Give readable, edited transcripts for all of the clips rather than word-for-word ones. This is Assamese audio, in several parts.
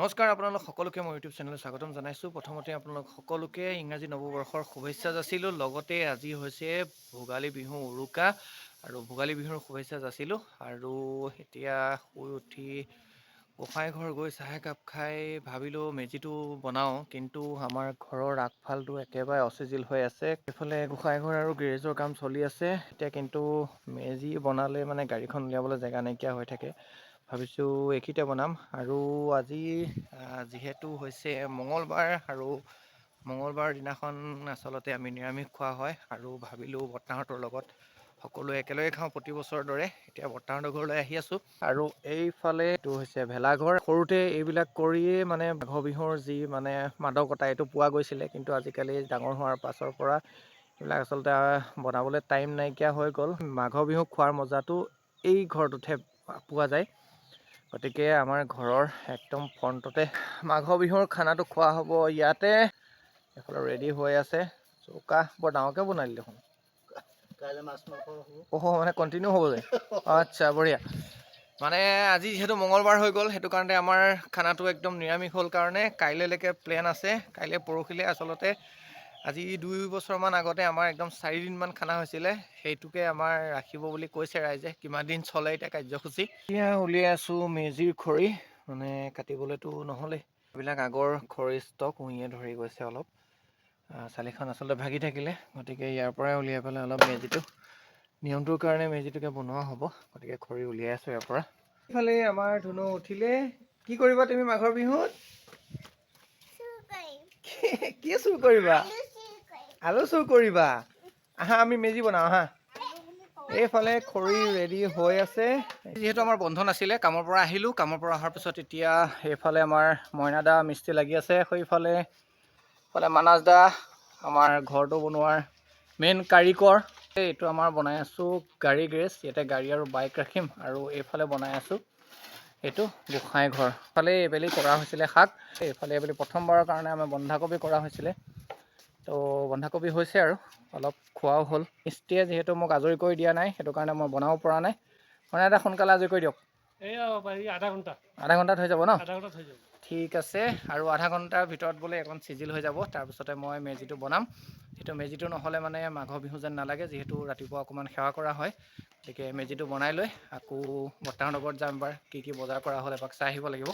নমস্কাৰ আপোনালোক সকলোকে মই ইউটিউব চেনেললৈ স্বাগতম জনাইছোঁ। প্ৰথমতে আপোনালোক সকলোকে ইংৰাজী নৱবৰ্ষৰ শুভেচ্ছা যাচিলোঁ। লগতে আজি হৈছে ভোগালী বিহু উৰুকা আৰু ভোগালী বিহুৰ শুভেচ্ছা যাচিলোঁ। আৰু এতিয়া শুই উঠি গোসাঁই ঘৰ গৈ চাহ একাপ খাই ভাবিলোঁ মেজিটো বনাওঁ, কিন্তু আমাৰ ঘৰৰ আগফালটো একেবাৰে অচিজিল হৈ আছে। এইফালে গোসাঁই ঘৰ আৰু গেৰেজৰ কাম চলি আছে এতিয়া, কিন্তু মেজি বনালে মানে গাড়ীখন উলিয়াবলৈ জেগা নাইকিয়া হৈ থাকে। ভাবিছোঁ এইখিতে বনাম। আৰু আজি যিহেতু হৈছে মঙলবাৰ আৰু মঙলবাৰ দিনাখন আচলতে আমি নিৰামিষ খোৱা হয়, আৰু ভাবিলোঁ বৰ্তাহঁতৰ লগত সকলোৱে একেলগে খাওঁ প্ৰতি বছৰৰ দৰে। এতিয়া বৰ্তাহঁতৰ ঘৰলৈ আহি আছোঁ। আৰু এইফালে এইটো হৈছে ভেলাঘৰ। সৰুতে এইবিলাক কৰিয়েই মানে মাঘৰ বিহুৰ যি মানে মাদকতা এইটো পোৱা গৈছিলে, কিন্তু আজিকালি ডাঙৰ হোৱাৰ পাছৰ পৰা এইবিলাক আচলতে বনাবলৈ টাইম নাইকিয়া হৈ গ'ল। মাঘৰ বিহু খোৱাৰ মজাটো এই ঘৰটোতহে পোৱা যায়। গতিকে আমাৰ ঘৰৰ একদম ফ্ৰণ্টতে মাঘৰ বিহুৰ খানাটো খোৱা হ'ব ইয়াতে। এইফালে ৰেডি হৈ আছে। চৌকা বৰ ডাঙৰকৈ বনাই দিলে দেখোন। কাইলৈ মাছ মাংস হ'ব। মানে কণ্টিনিউ হ'ব যে। আচ্ছা, বঢ়িয়া। মানে আজি যিহেতু মঙলবাৰ হৈ গ'ল, সেইটো কাৰণে আমাৰ খানাটো একদম নিৰামিষ হ'ল কাৰণে কাইলৈলৈকে প্লেন আছে। কাইলৈ পৰহিলৈ আচলতে আজি 2 বছৰমান আগতে আমাৰ একদম 4 দিনমান খানা হৈছিলে, সেইটোকে আমাৰ ৰাখিব বুলি কৈছে ৰাইজে। কিমান দিন চলে এতিয়া কাৰ্যসূচী। এতিয়া উলিয়াই আছোঁ মেজিৰ খৰি, মানে কাটিবলৈতো নহ'লে এইবিলাক আগৰ খৰি ষ্টক উঁয়ে ধৰি গৈছে অলপ। চালিখন আচলতে ভাগি থাকিলে, গতিকে ইয়াৰ পৰাই উলিয়াই পেলাই অলপ মেজিটো নিয়মটোৰ কাৰণে মেজিটোকে বনোৱা হ'ব। গতিকে খৰি উলিয়াই আছোঁ ইয়াৰ পৰা। ইফালে আমাৰ ধুনু উঠিলে। কি কৰিবা তুমি মাঘৰ বিহুত? কি চুৰ কৰিবা? আলু চুৰ কৰিবা? আহা আমি মেজি বনাওঁ আহা। এইফালে খৰি ৰেডি হৈ আছে। যিহেতু আমাৰ বন্ধ নাছিলে, কামৰ পৰা আহিলোঁ। কামৰ পৰা অহাৰ পিছত এতিয়া এইফালে আমাৰ মইনা দা মিস্ত্ৰী লাগি আছে। সেইফালে মানস দা আমাৰ ঘৰটো বনোৱাৰ মেইন কাৰিকৰ। এইটো আমাৰ বনাই আছোঁ গাড়ী গেৰেজ, ইয়াতে গাড়ী আৰু বাইক ৰাখিম। আৰু এইফালে বনাই আছোঁ এইটো গোসাঁই ঘৰ। এইফালে এইবেলি কৰা হৈছিলে শাক, এইফালে এইবেলি প্ৰথমবাৰৰ কাৰণে আমাৰ বন্ধাকবি কৰা হৈছিলে। তো বন্ধাকবি হৈছে আৰু অলপ খোৱাও হ'ল। মিস্ত্ৰীয়ে যিহেতু মোক আজৰি কৰি দিয়া নাই, সেইটো কাৰণে মই বনাব পৰা নাই। মানে এটা সোনকালে আজৰি কৰি দিয়ক। আধা ঘণ্টাত হৈ যাব ন? ঠিক আছে। আৰু আধা ঘণ্টাৰ ভিতৰত বোলে এখন চিজিল হৈ যাব, তাৰপিছতে মই মেজিটো বনাম। সেইটো মেজিটো নহ'লে মানে মাঘৰ বিহু যেন নালাগে, যিহেতু ৰাতিপুৱা অকণমান সেৱা কৰা হয়। গতিকে মেজিটো বনাই লৈ আকৌ বৰ্তাহঁতৰ ঘৰত যাম। এবাৰ কি কি বজাৰ কৰা হ'ল এবাৰ চাই আহিব লাগিব।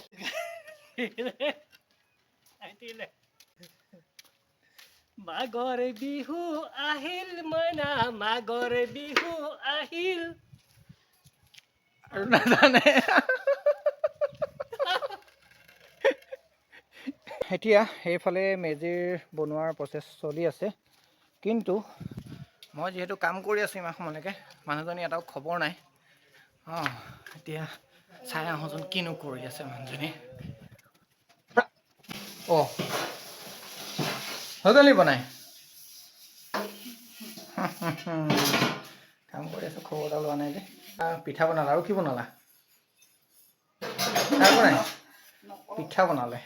মাঘৰ বিহু আহিল মইনা, মাঘৰ বিহু আহিল। আৰু নাজানে। এতিয়া সেইফালে মেজিৰ বনোৱাৰ প্ৰচেছ চলি আছে, কিন্তু মই যিহেতু কাম কৰি আছোঁ ইমান সময়লৈকে, মানুহজনী এটাও খবৰ নাই। এতিয়া চাই আহোঁচোন কিনো কৰি আছে মানুহজনী। অঁ, হৈ গ'ল নি বনাই? কাম কৰি আছোঁ, খবৰ এটা লোৱা নাই যে। পিঠা বনালা, আৰু কি বনালা? পিঠা বনালে।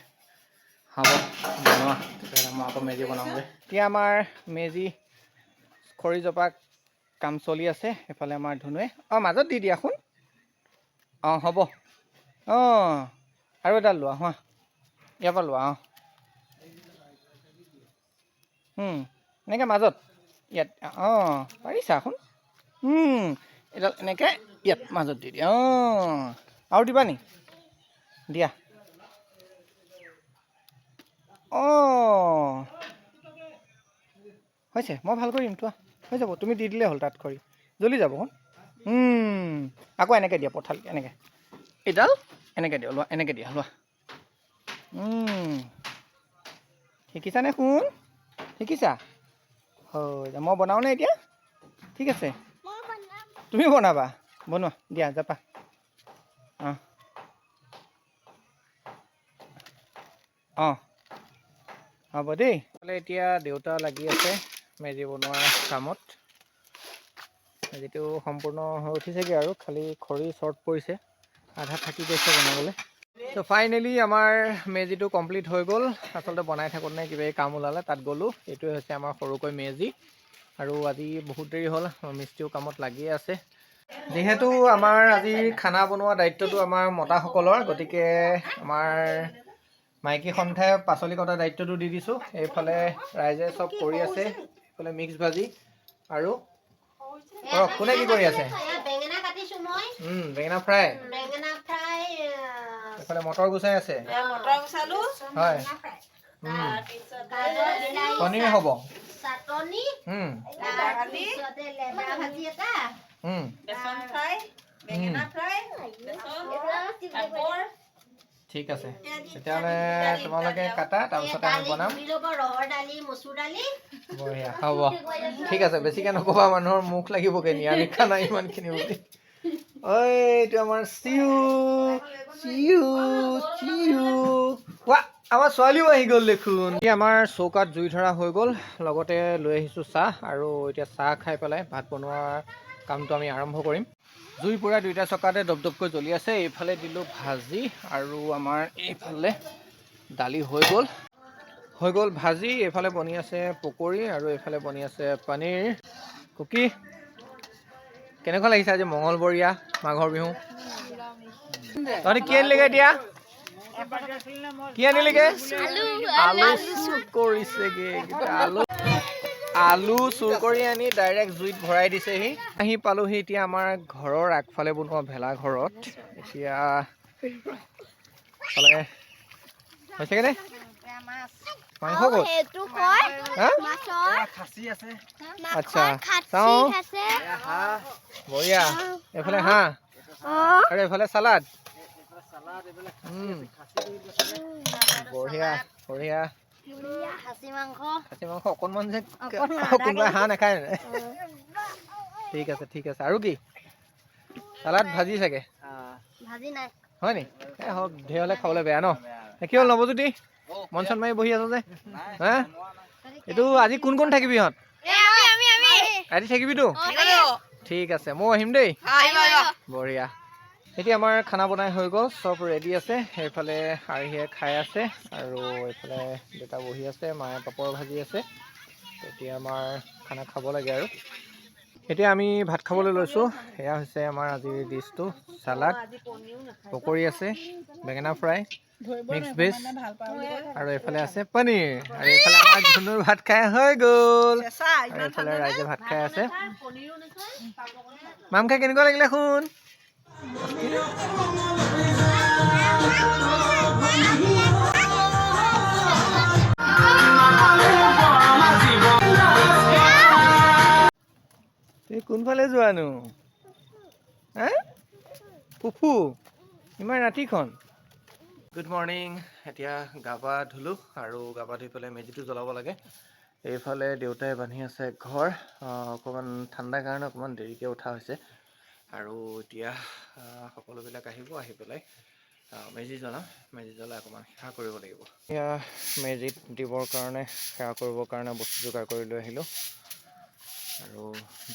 হ'ব বনোৱা, তেতিয়াহ'লে মই আকৌ মেজি বনাওঁগৈ। এতিয়া আমাৰ মেজি খৰি জপা কাম চলি আছে। এইফালে আমাৰ ধুনুৱে মাজত দি দিয়াচোন। হ'ব। আৰু এডাল লোৱা হোৱা, ইয়াৰ পৰা লোৱা। এনেকৈ মাজত ইয়াত পাৰিছাচোন। এডাল এনেকৈ ইয়াত মাজত দি দিয়া। আৰু দিবা নি? দিয়া। হৈছে, মই ভাল কৰিম তোৱা। হৈ যাব, তুমি দি দিলেই হ'ল। তাত খৰি জ্বলি যাব। আকৌ এনেকৈ দিয়া পঠালি, এনেকৈ এইডাল এনেকৈ দিয়া, লোৱা এনেকৈ দিয়া, লোৱা। শিকিছানে শুন? শিকিছা? হয়, মই বনাওঁনে এতিয়া? ঠিক আছে, তুমি বনাবা। বনোৱা, দিয়া জাপা। হ'ব দেই। এতিয়া দেউতা লাগি আছে মেজি বনোৱাৰ কামত। মেজিটো সম্পূৰ্ণ হৈ উঠিছেগৈ আৰু খালি খৰি শ্বৰ্ট পৰিছে, আধা থাকি গৈছে বনাবলৈ। তো ফাইনেলি আমাৰ মেজিটো কমপ্লিট হৈ গ'ল। আচলতে বনাই থাকোঁতে কিবা কাম ওলালে, তাত গ'লোঁ। এইটোৱে হৈছে আমাৰ সৰুকৈ মেজি। আৰু আজি বহুত দেৰি হ'ল, মিস্ত্ৰীও কামত লাগিয়ে আছে। যিহেতু আমাৰ আজি খানা বনোৱা দায়িত্বটো আমাৰ মতাসকলৰ, গতিকে আমাৰ মাইকী সন্থাই পাচলি কটা দায়িত্বটো দি দিছোঁ। এইফালে ৰাইজে চব কৰি আছে। এইফালে মিক্স ভাজি আৰু কোনে কি কৰি আছে? বেঙেনা কাটিছোঁ মই। বেঙেনা ফ্ৰাই। এইফালে মটৰ গুচাই আছে। মটৰ গুচালো। হয়। পনীৰ হ'ব। চাটনি। তাৰপিছতে লেবেৰা ভাজি এটা। বেচন ফ্ৰাই। বেঙেনা ফ্ৰাই। ঠিক আছে, তেতিয়াহ'লে তোমালোকে কাটা, তাৰপিছতে আমি বনাম। ৰহৰ দালি, মচুৰ দালি। বঢ়িয়া, হ'ব। ঠিক আছে, বেছিকৈ নক'বা, মানুহৰ মুখ লাগিবগৈ নিৰামিষ খানা ইমানখিনি বুলি। ঐ এইটো আমাৰ চিউ চিউ চিউ। ৱা, আমাৰ ছোৱালীও আহি গ'ল দেখোন। আমাৰ চৌকাত জুই ধৰা হৈ গ'ল, লগতে লৈ আহিছোঁ চাহ, আৰু এতিয়া চাহ খাই পেলাই ভাত বনোৱাৰ কামটো আমি আৰম্ভ কৰিম। জুই পুৰা দুইটা চকাতে দপদপকৈ জ্বলি আছে। এইফালে দিলোঁ ভাজি, আৰু আমাৰ এইফালে দালি হৈ গ'ল ভাজি। এইফালে বনি আছে পকৰি, আৰু এইফালে বনি আছে পনীৰ। কুকি, কেনেকুৱা লাগিছে আজি মঙলবৰীয়া মাঘৰ বিহু? তহঁতি কি আনিলেগৈ এতিয়া? কি আনিলেগৈ? আলু চুৰ কৰিছেগৈ। আলু চুৰ কৰি আনি ডাইৰেক্ট জুইত ভৰাই দিছেহি। আহি পালোহি এতিয়া আমাৰ ঘৰৰ আগফালে বনোৱা ভেলাঘৰত। এতিয়া হৈছেগে নে? মাংস ক'ত? আচ্ছা, চাওঁ। বঢ়িয়া। এইফালে হাঁহ আৰু এইফালে চালাড। বঢ়িয়া বঢ়িয়া। খাচী মাংস অকণমান যে, কোনোবাই হাঁহ নাখায়। ঠিক আছে ঠিক আছে। আৰু কি? চালাড, ভাজি চাগে? ভাজি নাই। হয় নি? হওক, ধেৰ হ'লে খাবলৈ বেয়া ন? কি হ'ল নৱজ্যোতি, মন চন মাৰি বহি আছ যে? হা, এইটো আজি কোন কোন থাকিবি ইহঁত? আজি থাকিবিতো? ঠিক আছে, ময়ো আহিম দেই। বঢ়িয়া। এতিয়া আমাৰ খানা বনাই হৈ গ'ল, চব ৰেডি আছে। সেইফালে আৰ্হিয়ে খাই আছে, আৰু এইফালে দেউতা বহি আছে, মায়ে পাপৰ ভাজি আছে। এতিয়া আমাৰ খানা খাব লাগে আৰু। এতিয়া আমি ভাত খাবলৈ লৈছোঁ। এয়া হৈছে আমাৰ আজিৰ ডিছটো, চালাড, পকৰি আছে, বেঙেনা ফ্ৰাই, মিক্স ভেজ, আৰু এইফালে আছে পনীৰ। আৰু এইফালে আমাৰ ধুনুৰ ভাত খাই হৈ গ'ল, আৰু এইফালে ৰাইজে ভাত খাই আছে। মাম খাই কেনেকুৱা লাগিলে শুন? তুমি কোনফালে যোৱানো? হা, ফুফু, ইমান ৰাতিখন? Good morning. এতিয়া গা পা ধুলোঁ, আৰু গা পা ধুই পেলাই মেজিটো জ্বলাব লাগে। এইফালে দেউতাই বান্ধি আছে ঘৰ। অকণমান ঠাণ্ডাৰ কাৰণে অকণমান দেৰিকৈ উঠা হৈছে, আৰু এতিয়া সকলোবিলাক আহিব, আহি পেলাই মেজি জ্বলাম। মেজি জ্বলাই অকণমান সেৱা কৰিব লাগিব। এতিয়া মেজিত দিবৰ কাৰণে, সেৱা কৰিবৰ কাৰণে বস্তু যোগাৰ কৰি লৈ আহিলোঁ, আৰু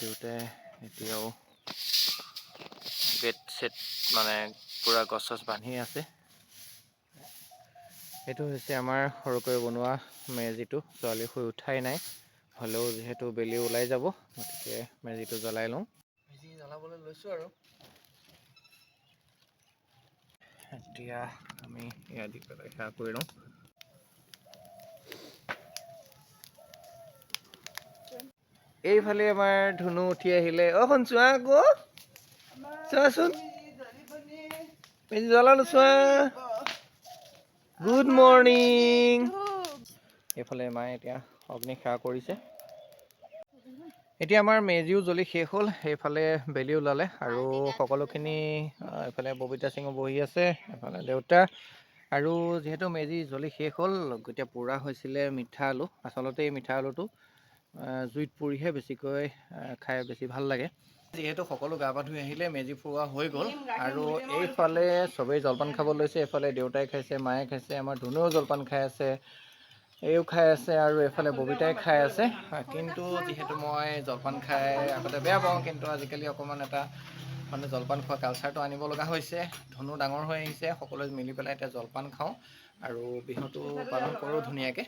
দেউতাই এতিয়াও বেড ছেট মানে পূৰা গছ চছ বান্ধি আছে। এইটো হৈছে আমাৰ সৰুকৈ বনোৱা মেজিটো। ছোৱালী শুই উঠাই নাই, হ'লেও যিহেতু বেলি ওলাই যাব, গতিকে মেজিটো জ্বলাই লওঁ। মেজি জ্বলাবলৈ লৈছোঁ আৰু। এতিয়া আমি এয়া দি পেলাই সেৱা কৰি লওঁ। এইফালে আমাৰ ধুনু উঠি আহিলে। শুন চোৱা আকৌ, চোৱাচোন, মেজি জ্বলালো চোৱা। Good morning. এইফালে মায়ে এতিয়া অগ্নি সেৱা কৰিছে। এতিয়া আমাৰ মেজিও জ্বলি শেষ হ'ল। সেইফালে বেলি ওলালে, আৰু সকলোখিনি এইফালে ববিতা সিঙো বহি আছে, এইফালে দেউতা। আৰু যিহেতু মেজি জ্বলি শেষ হ'ল, এতিয়া পোৰা হৈছিলে মিঠা আলু। আচলতে এই মিঠা আলুটো জুইত পুৰিহে বেছিকৈ খাই বেছি ভাল লাগে। যিহেতু সকলো গা পা ধুই আহিলে, মেজি ফুৰোৱা হৈ গ'ল, আৰু এইফালে চবেই জলপান খাব লৈছে। এইফালে দেউতাই খাইছে, মায়ে খাইছে, আমাৰ ধুনুৱেও জলপান খাই আছে, এইও খাই আছে, আৰু এইফালে ববিতাই খাই আছে। কিন্তু যিহেতু মই জলপান খাই আগতে বেয়া পাওঁ, কিন্তু আজিকালি অকণমান এটা মানে জলপান খোৱা কালচাৰটো আনিব লগা হৈছে। ধুনু ডাঙৰ হৈ আহিছে, সকলোৱে মিলি পেলাই এতিয়া জলপান খাওঁ, আৰু বিহুটো পালন কৰোঁ ধুনীয়াকৈ।